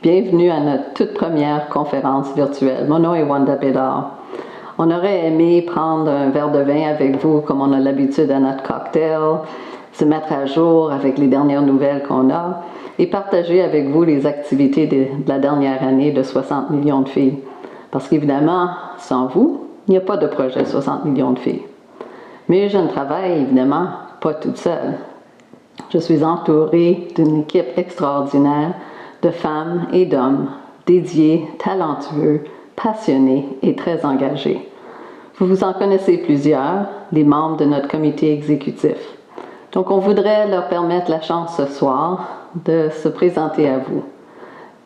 Bienvenue à notre toute première conférence virtuelle. Mon nom est Wanda Bédard. On aurait aimé prendre un verre de vin avec vous comme on a l'habitude à notre cocktail, se mettre à jour avec les dernières nouvelles qu'on a et partager avec vous les activités de la dernière année de 60 millions de filles. Parce qu'évidemment, sans vous, il n'y a pas de projet 60 millions de filles. Mais je ne travaille évidemment pas toute seule. Je suis entourée d'une équipe extraordinaire de femmes et d'hommes dédiés, talentueux, passionnés et très engagés. Vous en connaissez plusieurs, les membres de notre comité exécutif. Donc, on voudrait leur permettre la chance ce soir de se présenter à vous.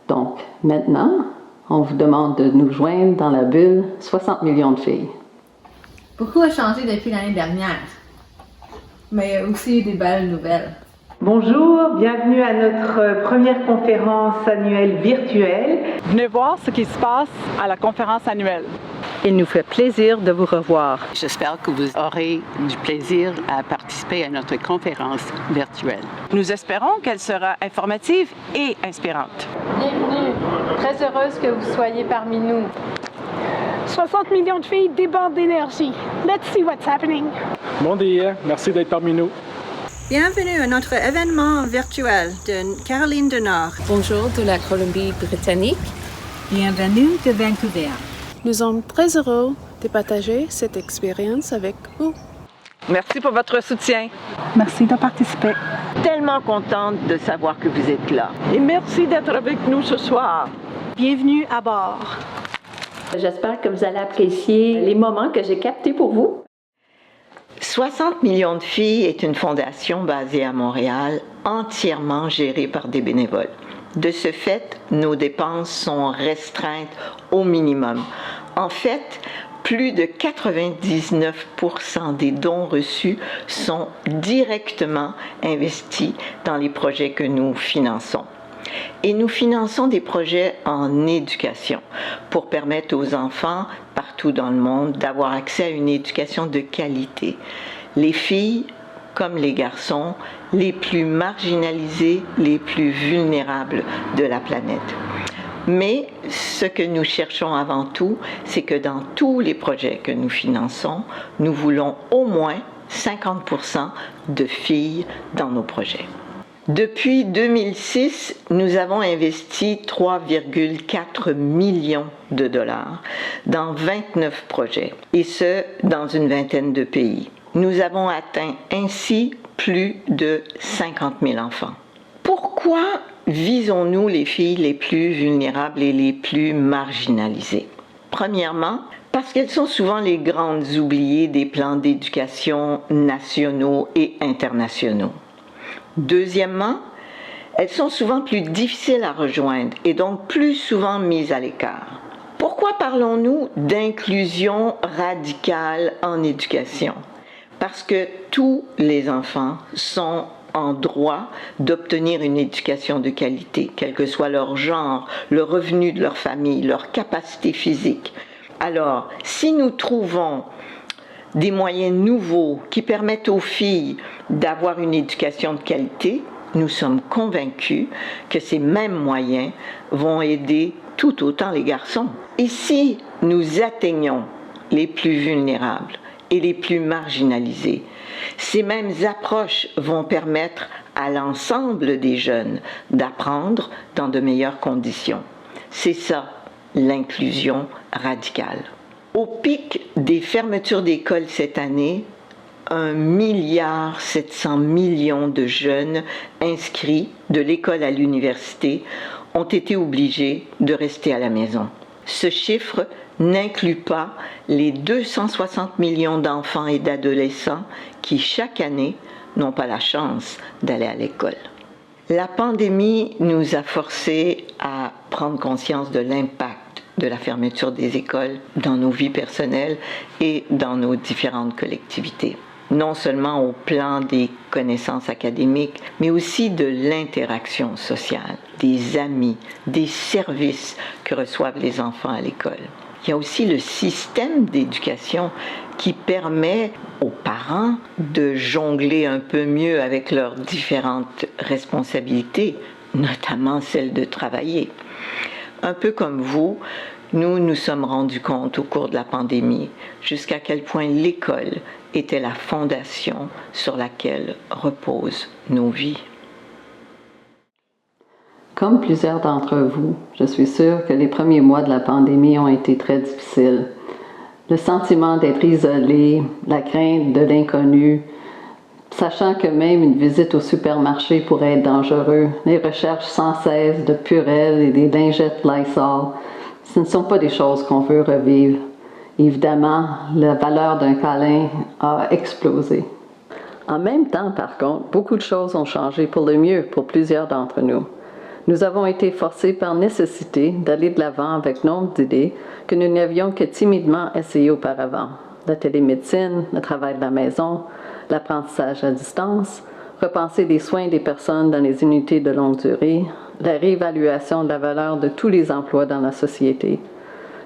Donc, maintenant, on vous demande de nous joindre dans la bulle 60 millions de filles. Beaucoup a changé depuis l'année dernière, mais il y a aussi des belles nouvelles. Bonjour, bienvenue à notre première conférence annuelle virtuelle. Venez voir ce qui se passe à la conférence annuelle. Il nous fait plaisir de vous revoir. J'espère que vous aurez du plaisir à participer à notre conférence virtuelle. Nous espérons qu'elle sera informative et inspirante. Bienvenue, très heureuse que vous soyez parmi nous. 60 millions de filles débordent d'énergie. Let's see what's happening. Bon dia, merci d'être parmi nous. Bienvenue à notre événement virtuel de Caroline du Nord. Bonjour de la Colombie-Britannique. Bienvenue de Vancouver. Nous sommes très heureux de partager cette expérience avec vous. Merci pour votre soutien. Merci de participer. Tellement contente de savoir que vous êtes là. Et merci d'être avec nous ce soir. Bienvenue à bord. J'espère que vous allez apprécier les moments que j'ai captés pour vous. 60 millions de filles est une fondation basée à Montréal, entièrement gérée par des bénévoles. De ce fait, nos dépenses sont restreintes au minimum. En fait, plus de 99% des dons reçus sont directement investis dans les projets que nous finançons. Et nous finançons des projets en éducation pour permettre aux enfants partout dans le monde d'avoir accès à une éducation de qualité. Les filles comme les garçons, les plus marginalisés, les plus vulnérables de la planète. Mais ce que nous cherchons avant tout, c'est que dans tous les projets que nous finançons, nous voulons au moins 50% de filles dans nos projets. Depuis 2006, nous avons investi 3,4 millions de dollars dans 29 projets, et ce, dans une vingtaine de pays. Nous avons atteint ainsi plus de 50 000 enfants. Pourquoi visons-nous les filles les plus vulnérables et les plus marginalisées? Premièrement, parce qu'elles sont souvent les grandes oubliées des plans d'éducation nationaux et internationaux. Deuxièmement, elles sont souvent plus difficiles à rejoindre et donc plus souvent mises à l'écart. Pourquoi parlons-nous d'inclusion radicale en éducation? Parce que tous les enfants sont en droit d'obtenir une éducation de qualité, quel que soit leur genre, le revenu de leur famille, leur capacité physique. Alors, si nous trouvons des moyens nouveaux qui permettent aux filles d'avoir une éducation de qualité, nous sommes convaincus que ces mêmes moyens vont aider tout autant les garçons. Et si nous atteignons les plus vulnérables et les plus marginalisés, ces mêmes approches vont permettre à l'ensemble des jeunes d'apprendre dans de meilleures conditions. C'est ça, l'inclusion radicale. Au pic des fermetures d'écoles cette année, 1,7 milliard de jeunes inscrits de l'école à l'université ont été obligés de rester à la maison. Ce chiffre n'inclut pas les 260 millions d'enfants et d'adolescents qui, chaque année, n'ont pas la chance d'aller à l'école. La pandémie nous a forcés à prendre conscience de l'impact de la fermeture des écoles dans nos vies personnelles et dans nos différentes collectivités. Non seulement au plan des connaissances académiques, mais aussi de l'interaction sociale, des amis, des services que reçoivent les enfants à l'école. Il y a aussi le système d'éducation qui permet aux parents de jongler un peu mieux avec leurs différentes responsabilités, notamment celle de travailler. Un peu comme vous, nous nous sommes rendus compte au cours de la pandémie jusqu'à quel point l'école était la fondation sur laquelle reposent nos vies. Comme plusieurs d'entre vous, je suis sûre que les premiers mois de la pandémie ont été très difficiles. Le sentiment d'être isolé, la crainte de l'inconnu, sachant que même une visite au supermarché pourrait être dangereux, les recherches sans cesse de Purell et des lingettes Lysol, ce ne sont pas des choses qu'on veut revivre. Évidemment, la valeur d'un câlin a explosé. En même temps, par contre, beaucoup de choses ont changé pour le mieux pour plusieurs d'entre nous. Nous avons été forcés par nécessité d'aller de l'avant avec nombre d'idées que nous n'avions que timidement essayées auparavant. La télémédecine, le travail de la maison, l'apprentissage à distance, repenser les soins des personnes dans les unités de longue durée, la réévaluation de la valeur de tous les emplois dans la société.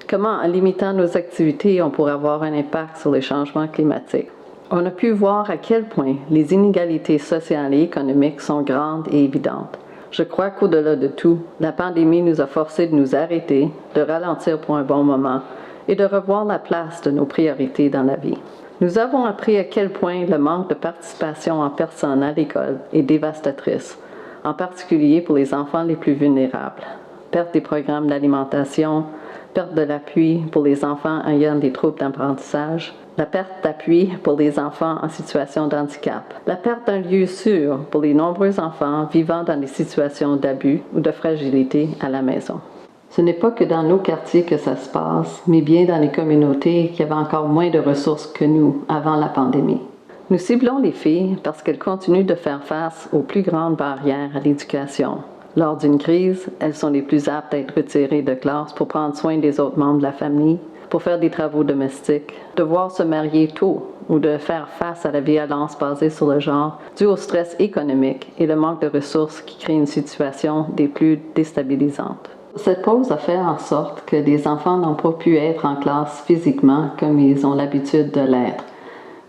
Comment, en limitant nos activités, on pourrait avoir un impact sur les changements climatiques. On a pu voir à quel point les inégalités sociales et économiques sont grandes et évidentes. Je crois qu'au-delà de tout, la pandémie nous a forcés de nous arrêter, de ralentir pour un bon moment et de revoir la place de nos priorités dans la vie. Nous avons appris à quel point le manque de participation en personne à l'école est dévastatrice, en particulier pour les enfants les plus vulnérables. Perte des programmes d'alimentation, perte de l'appui pour les enfants ayant des troubles d'apprentissage, la perte d'appui pour les enfants en situation de handicap, la perte d'un lieu sûr pour les nombreux enfants vivant dans des situations d'abus ou de fragilité à la maison. Ce n'est pas que dans nos quartiers que ça se passe, mais bien dans les communautés qui avaient encore moins de ressources que nous avant la pandémie. Nous ciblons les filles parce qu'elles continuent de faire face aux plus grandes barrières à l'éducation. Lors d'une crise, elles sont les plus aptes à être retirées de classe pour prendre soin des autres membres de la famille, pour faire des travaux domestiques, devoir se marier tôt ou de faire face à la violence basée sur le genre due au stress économique et le manque de ressources qui crée une situation des plus déstabilisantes. Cette pause a fait en sorte que les enfants n'ont pas pu être en classe physiquement comme ils ont l'habitude de l'être.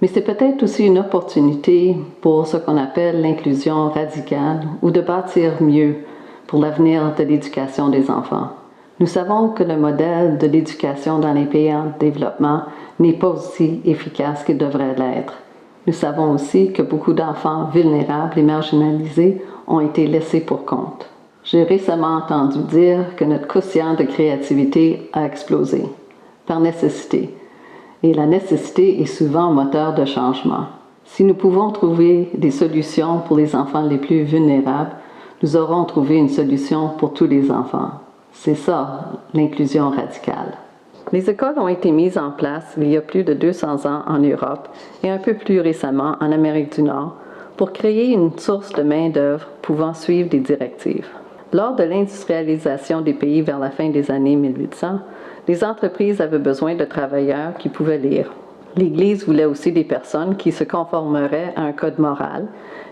Mais c'est peut-être aussi une opportunité pour ce qu'on appelle l'inclusion radicale ou de bâtir mieux pour l'avenir de l'éducation des enfants. Nous savons que le modèle de l'éducation dans les pays en développement n'est pas aussi efficace qu'il devrait l'être. Nous savons aussi que beaucoup d'enfants vulnérables et marginalisés ont été laissés pour compte. J'ai récemment entendu dire que notre quotient de créativité a explosé, par nécessité. Et la nécessité est souvent moteur de changement. Si nous pouvons trouver des solutions pour les enfants les plus vulnérables, nous aurons trouvé une solution pour tous les enfants. C'est ça, l'inclusion radicale. Les écoles ont été mises en place il y a plus de 200 ans en Europe et un peu plus récemment en Amérique du Nord pour créer une source de main-d'œuvre pouvant suivre des directives. Lors de l'industrialisation des pays vers la fin des années 1800, les entreprises avaient besoin de travailleurs qui pouvaient lire. L'Église voulait aussi des personnes qui se conformeraient à un code moral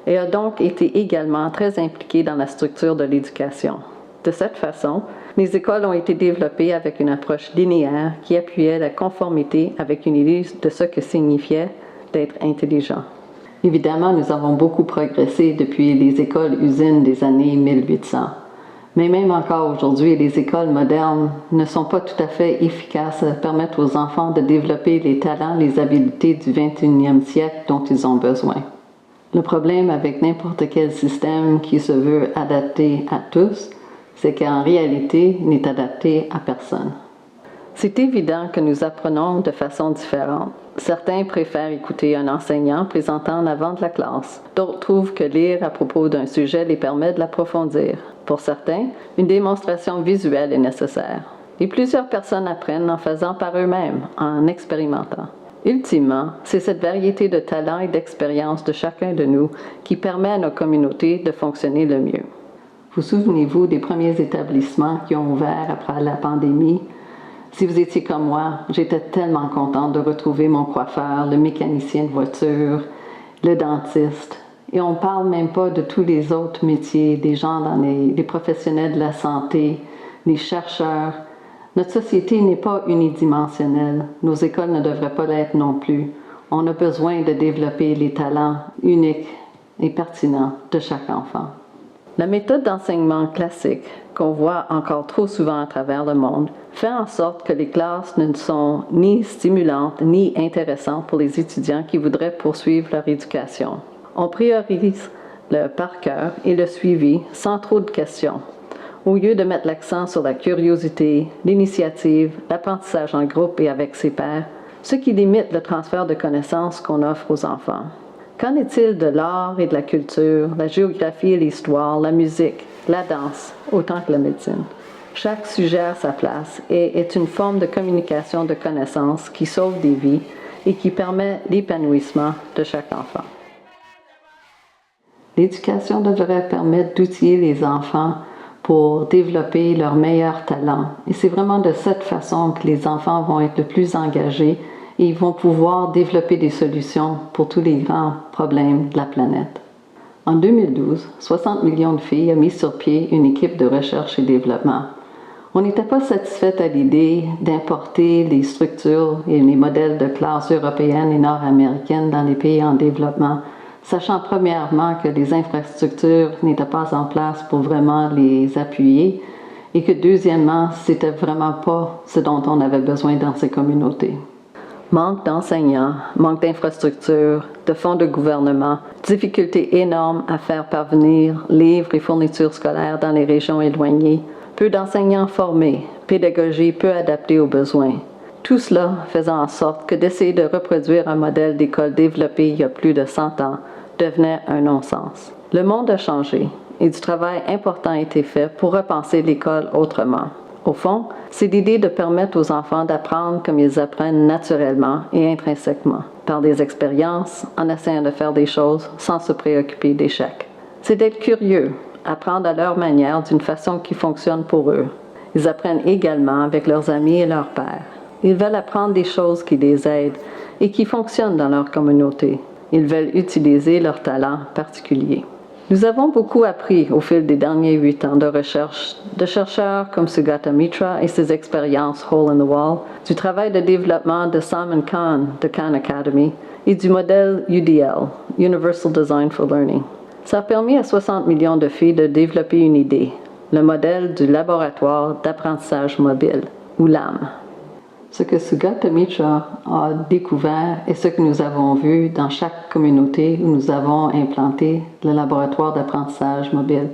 et a donc été également très impliquée dans la structure de l'éducation. De cette façon, les écoles ont été développées avec une approche linéaire qui appuyait la conformité avec une idée de ce que signifiait d'être intelligent. Évidemment, nous avons beaucoup progressé depuis les écoles-usines des années 1800. Mais même encore aujourd'hui, les écoles modernes ne sont pas tout à fait efficaces à permettre aux enfants de développer les talents, les habiletés du 21e siècle dont ils ont besoin. Le problème avec n'importe quel système qui se veut adapté à tous, c'est qu'en réalité, il n'est adapté à personne. C'est évident que nous apprenons de façon différente. Certains préfèrent écouter un enseignant présentant en avant de la classe. D'autres trouvent que lire à propos d'un sujet les permet de l'approfondir. Pour certains, une démonstration visuelle est nécessaire. Et plusieurs personnes apprennent en faisant par eux-mêmes, en expérimentant. Ultimement, c'est cette variété de talents et d'expériences de chacun de nous qui permet à nos communautés de fonctionner le mieux. Vous souvenez-vous des premiers établissements qui ont ouvert après la pandémie? Si vous étiez comme moi, j'étais tellement contente de retrouver mon coiffeur, le mécanicien de voiture, le dentiste. Et on ne parle même pas de tous les autres métiers, des gens dans les professionnels de la santé, les chercheurs. Notre société n'est pas unidimensionnelle. Nos écoles ne devraient pas l'être non plus. On a besoin de développer les talents uniques et pertinents de chaque enfant. La méthode d'enseignement classique, qu'on voit encore trop souvent à travers le monde, fait en sorte que les classes ne sont ni stimulantes ni intéressantes pour les étudiants qui voudraient poursuivre leur éducation. On priorise le par cœur et le suivi sans trop de questions, au lieu de mettre l'accent sur la curiosité, l'initiative, l'apprentissage en groupe et avec ses pairs, ce qui limite le transfert de connaissances qu'on offre aux enfants. Qu'en est-il de l'art et de la culture, la géographie et l'histoire, la musique, la danse, autant que la médecine? Chaque sujet a sa place et est une forme de communication de connaissances qui sauve des vies et qui permet l'épanouissement de chaque enfant. L'éducation devrait permettre d'outiller les enfants pour développer leurs meilleurs talents. Et c'est vraiment de cette façon que les enfants vont être le plus engagés et ils vont pouvoir développer des solutions pour tous les grands problèmes de la planète. En 2012, 60 millions de filles ont mis sur pied une équipe de recherche et développement. On n'était pas satisfait à l'idée d'importer les structures et les modèles de classe européennes et nord-américaines dans les pays en développement, sachant premièrement que les infrastructures n'étaient pas en place pour vraiment les appuyer et que deuxièmement, c'était vraiment pas ce dont on avait besoin dans ces communautés. Manque d'enseignants, manque d'infrastructures, de fonds de gouvernement, difficultés énormes à faire parvenir livres et fournitures scolaires dans les régions éloignées, peu d'enseignants formés, pédagogie peu adaptée aux besoins. Tout cela faisant en sorte que d'essayer de reproduire un modèle d'école développé il y a plus de 100 ans devenait un non-sens. Le monde a changé et du travail important a été fait pour repenser l'école autrement. Au fond, c'est l'idée de permettre aux enfants d'apprendre comme ils apprennent naturellement et intrinsèquement, par des expériences, en essayant de faire des choses sans se préoccuper d'échecs. C'est d'être curieux, apprendre à leur manière d'une façon qui fonctionne pour eux. Ils apprennent également avec leurs amis et leurs pairs. Ils veulent apprendre des choses qui les aident et qui fonctionnent dans leur communauté. Ils veulent utiliser leurs talents particuliers. Nous avons beaucoup appris au fil des derniers 8 ans de recherche de chercheurs comme Sugata Mitra et ses expériences Hole in the Wall, du travail de développement de Salman Khan de Khan Academy et du modèle UDL, Universal Design for Learning. Ça a permis à 60 millions de filles de développer une idée, le modèle du laboratoire d'apprentissage mobile, ou LAM. Ce que Sugata Mitra a découvert et ce que nous avons vu dans chaque communauté où nous avons implanté le laboratoire d'apprentissage mobile.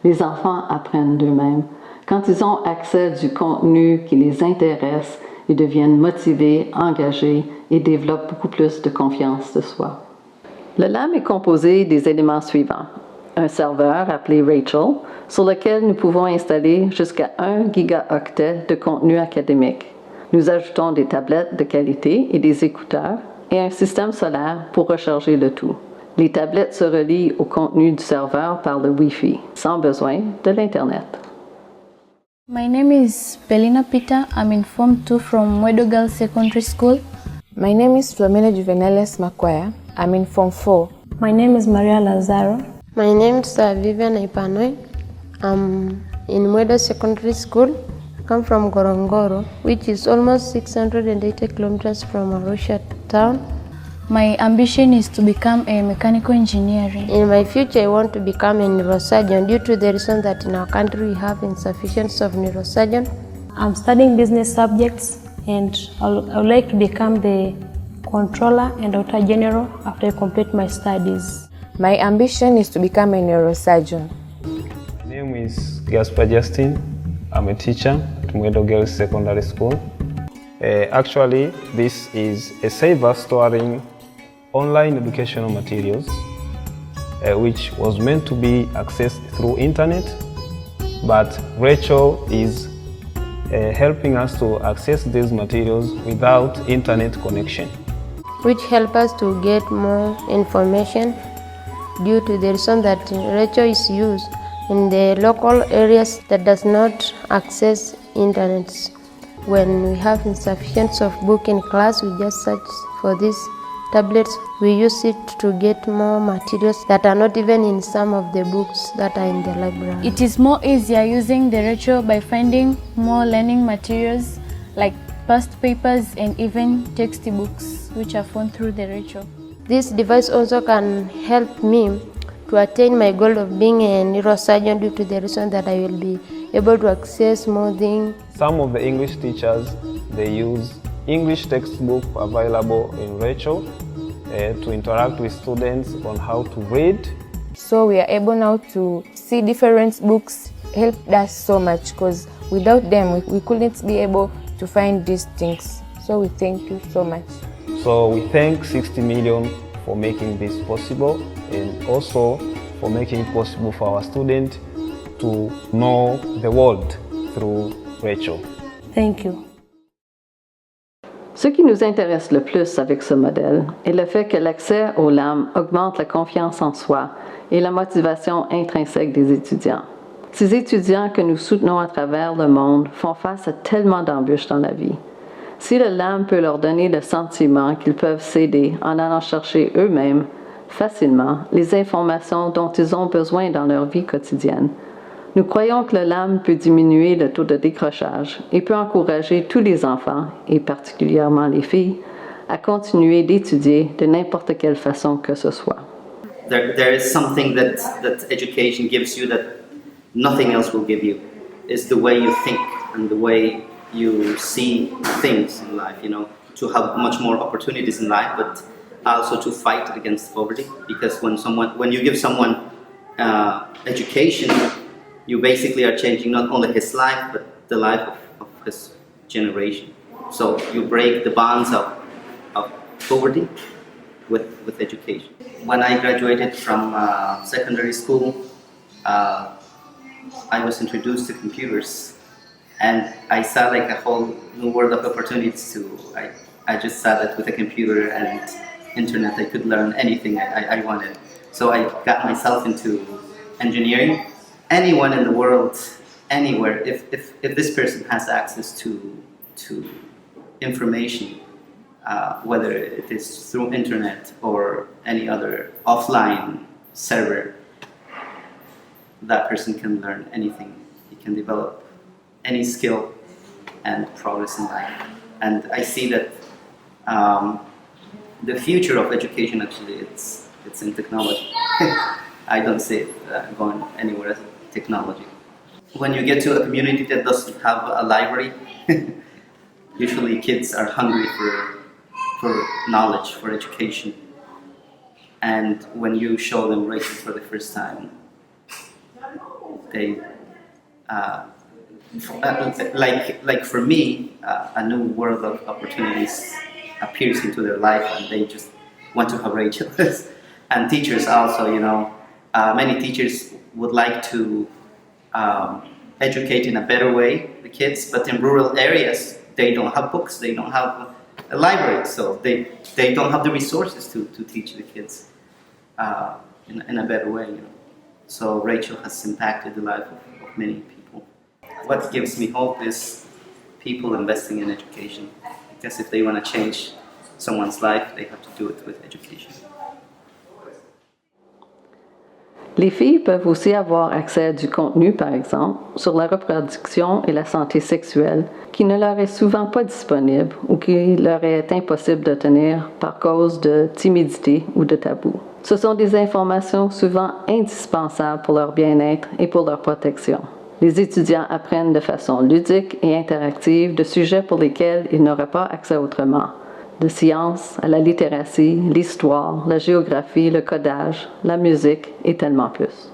Les enfants apprennent d'eux-mêmes. Quand ils ont accès à du contenu qui les intéresse, ils deviennent motivés, engagés et développent beaucoup plus de confiance de soi. Le LAM est composé des éléments suivants. Un serveur appelé Rachel, sur lequel nous pouvons installer jusqu'à 1 gigaoctet de contenu académique. Nous ajoutons des tablettes de qualité et des écouteurs et un système solaire pour recharger le tout. Les tablettes se relient au contenu du serveur par le Wi-Fi, sans besoin de l'Internet. My name is Belina Peter. I'm in Form 2 from Mwedo Girls Secondary School. My name is Flomena Juvenalis Makwaya. I'm in Form 4. My name is Maria Lazaro. My name is Vivian Ipanoi. I'm in Mwedo Secondary School. I come from Gorongoro, which is almost 680 kilometers from Arusha town. My ambition is to become a mechanical engineer. In my future, I want to become a neurosurgeon due to the reason that in our country we have insufficiency of neurosurgeons. I'm studying business subjects and I would like to become the controller and auditor general after I complete my studies. My ambition is to become a neurosurgeon. My name is Gaspar Justin. I'm a teacher at Mwedo Girls Secondary School. Actually, this is a server storing online educational materials, which was meant to be accessed through internet, but Rachel is helping us to access these materials without internet connection. Which help us to get more information due to the reason that Rachel is used in the local areas that does not access internet. When we have insufficiency of book in class, we just search for these tablets. We use it to get more materials that are not even in some of the books that are in the library. It is more easier using the Rachel by finding more learning materials like past papers and even textbooks which are found through the Rachel. This device also can help me to attain my goal of being a neurosurgeon due to the reason that I will be able to access more things. Some of the English teachers, they use English textbook available in Rachel to interact with students on how to read. So we are able now to see different books, helped us so much because without them we couldn't be able to find these things. So we thank you so much. So we thank 60 million for making this possible and also for making it possible for our students to know the world through Rachel. Thank you. Ce qui nous intéresse le plus avec ce modèle est le fait que l'accès aux LAM augmente la confiance en soi et la motivation intrinsèque des étudiants. Ces étudiants que nous soutenons à travers le monde font face à tellement d'embûches dans la vie. Si le LAM peut leur donner le sentiment qu'ils peuvent s'aider en allant chercher eux-mêmes, facilement, les informations dont ils ont besoin dans leur vie quotidienne, nous croyons que le LAM peut diminuer le taux de décrochage et peut encourager tous les enfants, et particulièrement les filles, à continuer d'étudier de n'importe quelle façon que ce soit. There is something that education gives you that nothing else will give you. It's the way you think and the way you see things in life, to have much more opportunities in life, but also to fight against poverty. Because when you give someone education, you basically are changing not only his life, but the life of his generation. So you break the bonds of poverty with education. When I graduated from secondary school, I was introduced to computers, and I saw like a whole new world of opportunities too. I just saw that with a computer and internet I could learn anything I wanted. So I got myself into engineering. Anyone in the world, anywhere, if this person has access to information, whether it is through internet or any other offline server, that person can learn anything. He can develop any skill and progress in life. And I see that the future of education actually it's in technology. I don't see it going anywhere else. Technology. When you get to a community that doesn't have a library, usually kids are hungry for knowledge, for education. And when you show them Rachel for the first time, they, like for me, a new world of opportunities appears into their life, and they just want to have Rachel. And teachers also, many teachers would like to educate in a better way the kids, but in rural areas they don't have books, they don't have a library, so they don't have the resources to teach the kids in a better way. So Rachel has impacted the life of many people. What gives me hope is people investing in education, because if they want to change someone's life, they have to do it with education. Les filles peuvent aussi avoir accès à du contenu, par exemple, sur la reproduction et la santé sexuelle, qui ne leur est souvent pas disponible ou qui leur est impossible d'obtenir par cause de timidité ou de tabou. Ce sont des informations souvent indispensables pour leur bien-être et pour leur protection. Les étudiants apprennent de façon ludique et interactive de sujets pour lesquels ils n'auraient pas accès autrement. De sciences à la littératie, l'histoire, la géographie, le codage, la musique et tellement plus.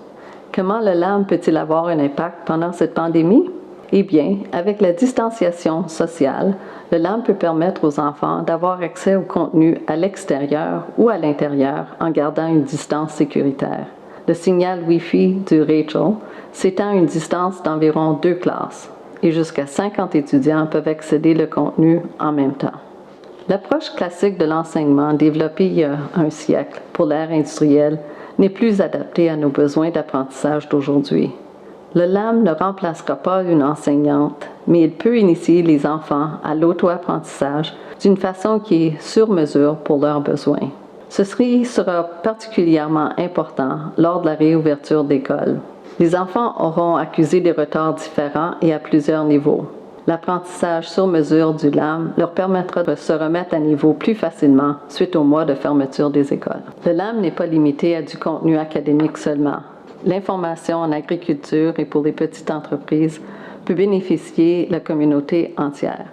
Comment le LAM peut-il avoir un impact pendant cette pandémie? Eh bien, avec la distanciation sociale, le LAM peut permettre aux enfants d'avoir accès au contenu à l'extérieur ou à l'intérieur en gardant une distance sécuritaire. Le signal Wi-Fi du Rachel s'étend à une distance d'environ 2 classes et jusqu'à 50 étudiants peuvent accéder au contenu en même temps. L'approche classique de l'enseignement développée il y a un siècle pour l'ère industrielle n'est plus adaptée à nos besoins d'apprentissage d'aujourd'hui. Le LAM ne remplacera pas une enseignante, mais il peut initier les enfants à l'auto-apprentissage d'une façon qui est sur mesure pour leurs besoins. Ceci sera particulièrement important lors de la réouverture d'écoles. Les enfants auront accusé des retards différents et à plusieurs niveaux. L'apprentissage sur mesure du LAM leur permettra de se remettre à niveau plus facilement suite aux mois de fermeture des écoles. Le LAM n'est pas limité à du contenu académique seulement. L'information en agriculture et pour les petites entreprises peut bénéficier la communauté entière.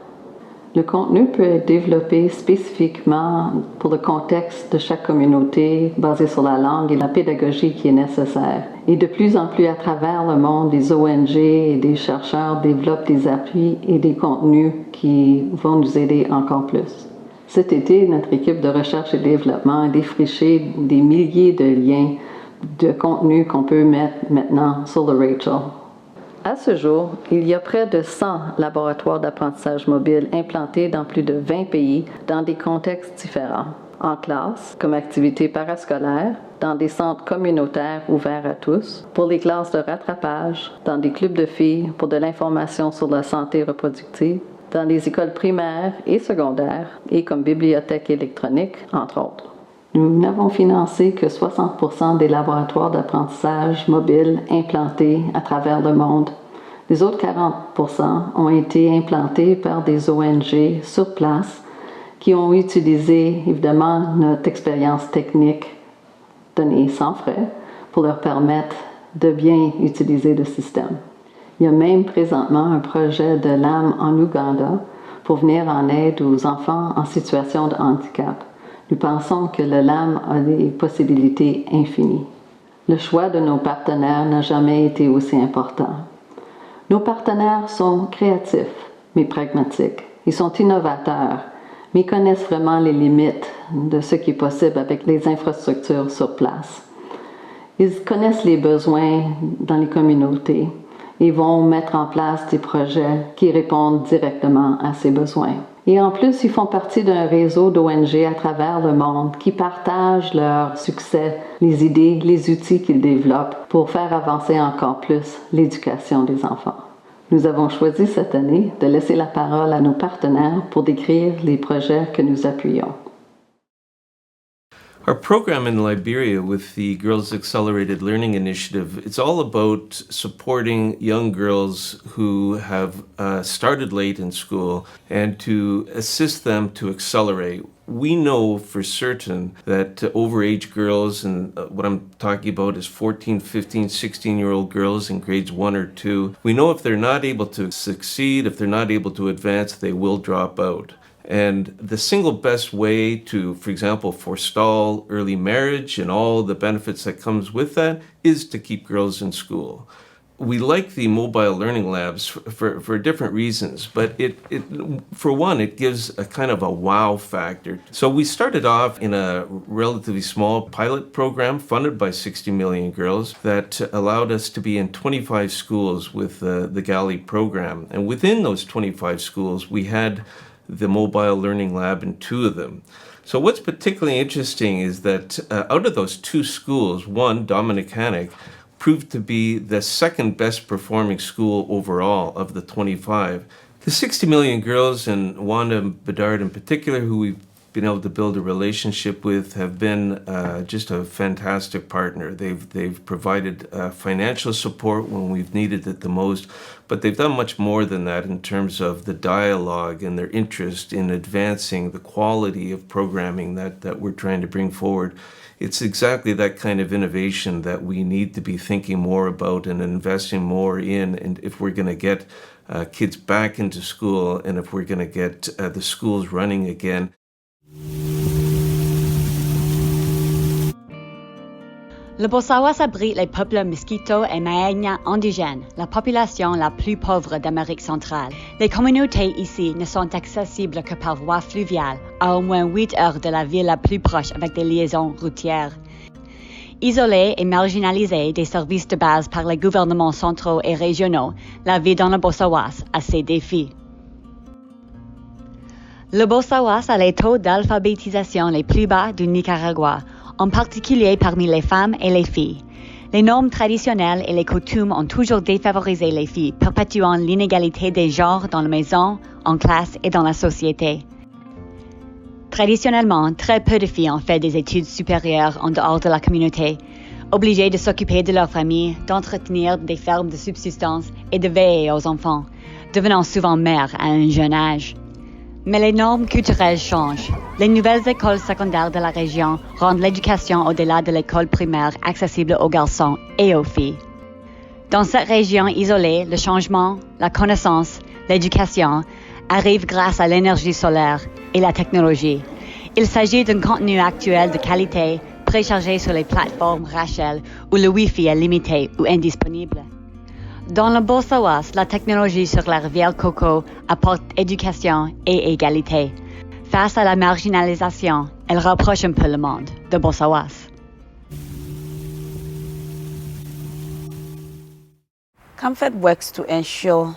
Le contenu peut être développé spécifiquement pour le contexte de chaque communauté, basé sur la langue et la pédagogie qui est nécessaire. Et de plus en plus à travers le monde, des ONG et des chercheurs développent des appuis et des contenus qui vont nous aider encore plus. Cet été, notre équipe de recherche et développement a défriché des milliers de liens de contenus qu'on peut mettre maintenant sur le Rachel. À ce jour, il y a près de 100 laboratoires d'apprentissage mobile implantés dans plus de 20 pays dans des contextes différents. En classe, comme activité parascolaire, dans des centres communautaires ouverts à tous, pour les classes de rattrapage, dans des clubs de filles pour de l'information sur la santé reproductive, dans les écoles primaires et secondaires et comme bibliothèque électronique, entre autres. Nous n'avons financé que 60% des laboratoires d'apprentissage mobile implantés à travers le monde. Les autres 40% ont été implantés par des ONG sur place qui ont utilisé évidemment notre expérience technique donnée sans frais pour leur permettre de bien utiliser le système. Il y a même présentement un projet de LAM en Ouganda pour venir en aide aux enfants en situation de handicap. Nous pensons que le LAM a des possibilités infinies. Le choix de nos partenaires n'a jamais été aussi important. Nos partenaires sont créatifs, mais pragmatiques. Ils sont innovateurs, mais connaissent vraiment les limites de ce qui est possible avec les infrastructures sur place. Ils connaissent les besoins dans les communautés et vont mettre en place des projets qui répondent directement à ces besoins. Et en plus, ils font partie d'un réseau d'ONG à travers le monde qui partagent leurs succès, les idées, les outils qu'ils développent pour faire avancer encore plus l'éducation des enfants. Nous avons choisi cette année de laisser la parole à nos partenaires pour décrire les projets que nous appuyons. Our program in Liberia with the Girls Accelerated Learning Initiative, it's all about supporting young girls who have started late in school and to assist them to accelerate. We know for certain that overage girls, and what I'm talking about is 14, 15, 16-year-old girls in grades 1 or 2, we know if they're not able to succeed, if they're not able to advance, they will drop out. And the single best way to, for example, forestall early marriage and all the benefits that comes with that is to keep girls in school. We like the mobile learning labs for different reasons, but it for one, it gives a kind of a wow factor. So we started off in a relatively small pilot program funded by 60 Million Girls that allowed us to be in 25 schools with the GALI program. And within those 25 schools, we had the mobile learning lab in 2 of them. So what's particularly interesting is that out of those 2 schools, one, Dominicanic, proved to be the second best performing school overall of the 25. The 60 Million Girls and Wanda Bedard in particular, who we've been able to build a relationship with, have been just a fantastic partner. They've provided financial support when we've needed it the most, but they've done much more than that in terms of the dialogue and their interest in advancing the quality of programming that we're trying to bring forward. It's exactly that kind of innovation that we need to be thinking more about and investing more in, and if we're going to get kids back into school and if we're going to get the schools running again. Le Bossawas abrite les peuples Miskito et Maenya indigènes, la population la plus pauvre d'Amérique centrale. Les communautés ici ne sont accessibles que par voie fluviale, à au moins 8 heures de la ville la plus proche avec des liaisons routières. Isolée et marginalisée des services de base par les gouvernements centraux et régionaux, la vie dans le Bossawas a ses défis. Le Bossawas a les taux d'alphabétisation les plus bas du Nicaragua, en particulier parmi les femmes et les filles. Les normes traditionnelles et les coutumes ont toujours défavorisé les filles, perpétuant l'inégalité des genres dans la maison, en classe et dans la société. Traditionnellement, très peu de filles ont fait des études supérieures en dehors de la communauté, obligées de s'occuper de leur famille, d'entretenir des fermes de subsistance et de veiller aux enfants. devenant souvent mère à un jeune âge. Mais les normes culturelles changent. Les nouvelles écoles secondaires de la région rendent l'éducation au-delà de l'école primaire accessible aux garçons et aux filles. Dans cette région isolée, le changement, la connaissance, l'éducation arrivent grâce à l'énergie solaire et la technologie. Il s'agit d'un contenu actuel de qualité, préchargé sur les plateformes Rachel où le Wi-Fi est limité ou indisponible. Dans le Bossawas, la technologie sur la rivière Coco apporte éducation et égalité. Face à la marginalisation, elle rapproche un peu le monde de Bossawas. CAMFED works to ensure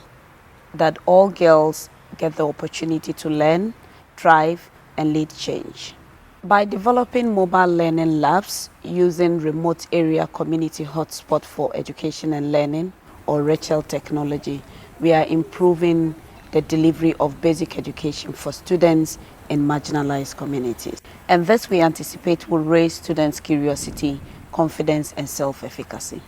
that all girls get the opportunity to learn, thrive, and lead change. By developing mobile learning labs using remote area community hotspot for education and learning, or Rachel technology, we are improving the delivery of basic education for students in marginalized communities. And this we anticipate will raise students' curiosity, confidence, and self-efficacy.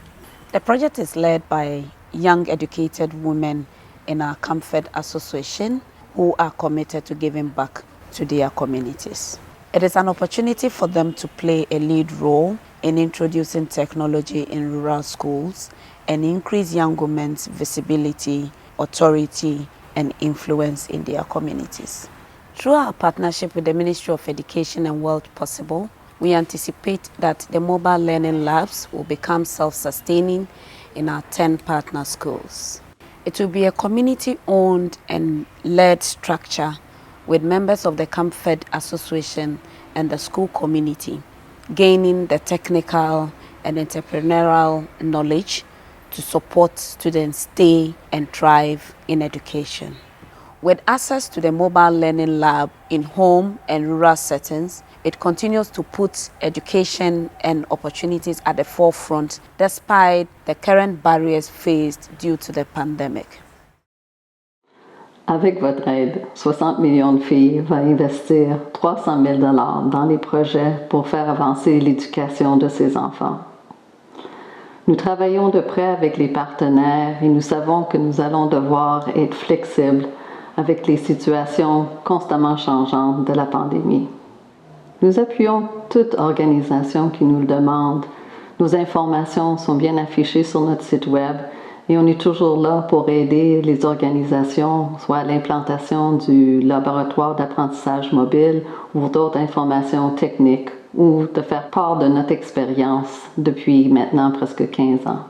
The project is led by young educated women in our CAMFED association who are committed to giving back to their communities. It is an opportunity for them to play a lead role in introducing technology in rural schools and increase young women's visibility, authority, and influence in their communities. Through our partnership with the Ministry of Education and World Possible, we anticipate that the mobile learning labs will become self-sustaining in our 10 partner schools. It will be a community-owned and led structure with members of the CAMFED Association and the school community, gaining the technical and entrepreneurial knowledge to support students stay and thrive in education. With access to the mobile learning lab in home and rural settings, it continues to put education and opportunities at the forefront despite the current barriers faced due to the pandemic. Avec votre aide, 60 millions de filles vont investir 300 000 $ dans les projets pour faire avancer l'éducation de ces enfants. Nous travaillons de près avec les partenaires et nous savons que nous allons devoir être flexibles avec les situations constamment changeantes de la pandémie. Nous appuyons toute organisation qui nous le demande. Nos informations sont bien affichées sur notre site web et on est toujours là pour aider les organisations, soit à l'implantation du laboratoire d'apprentissage mobile ou d'autres informations techniques, ou de faire part de notre expérience depuis maintenant presque 15 ans.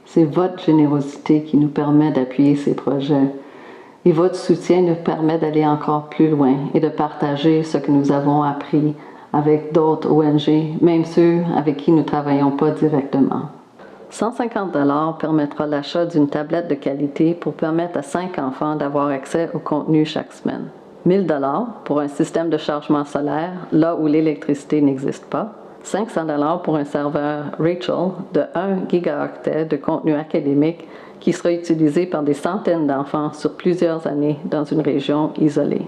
C'est votre générosité qui nous permet d'appuyer ces projets et votre soutien nous permet d'aller encore plus loin et de partager ce que nous avons appris avec d'autres ONG, même ceux avec qui nous ne travaillons pas directement. 150 $ permettra l'achat d'une tablette de qualité pour permettre à 5 enfants d'avoir accès au contenu chaque semaine. 1 000 $ pour un système de chargement solaire là où l'électricité n'existe pas. 500 $ pour un serveur Rachel de 1 gigaoctet de contenu académique qui sera utilisé par des centaines d'enfants sur plusieurs années dans une région isolée.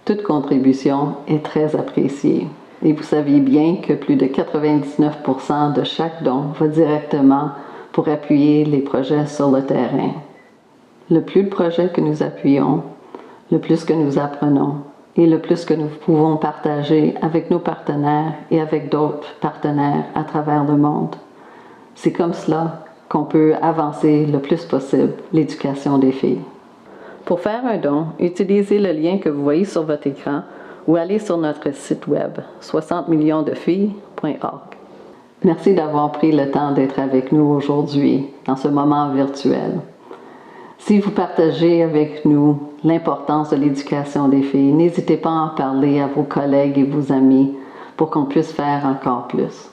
Toute contribution est très appréciée. Et vous saviez bien que plus de 99% de chaque don va directement pour appuyer les projets sur le terrain. Le plus le projet que nous appuyons, le plus que nous apprenons et le plus que nous pouvons partager avec nos partenaires et avec d'autres partenaires à travers le monde. C'est comme cela qu'on peut avancer le plus possible l'éducation des filles. Pour faire un don, utilisez le lien que vous voyez sur votre écran ou allez sur notre site web 60millionsdefilles.org. Merci d'avoir pris le temps d'être avec nous aujourd'hui dans ce moment virtuel. Si vous partagez avec nous l'importance de l'éducation des filles, n'hésitez pas à en parler à vos collègues et vos amis pour qu'on puisse faire encore plus.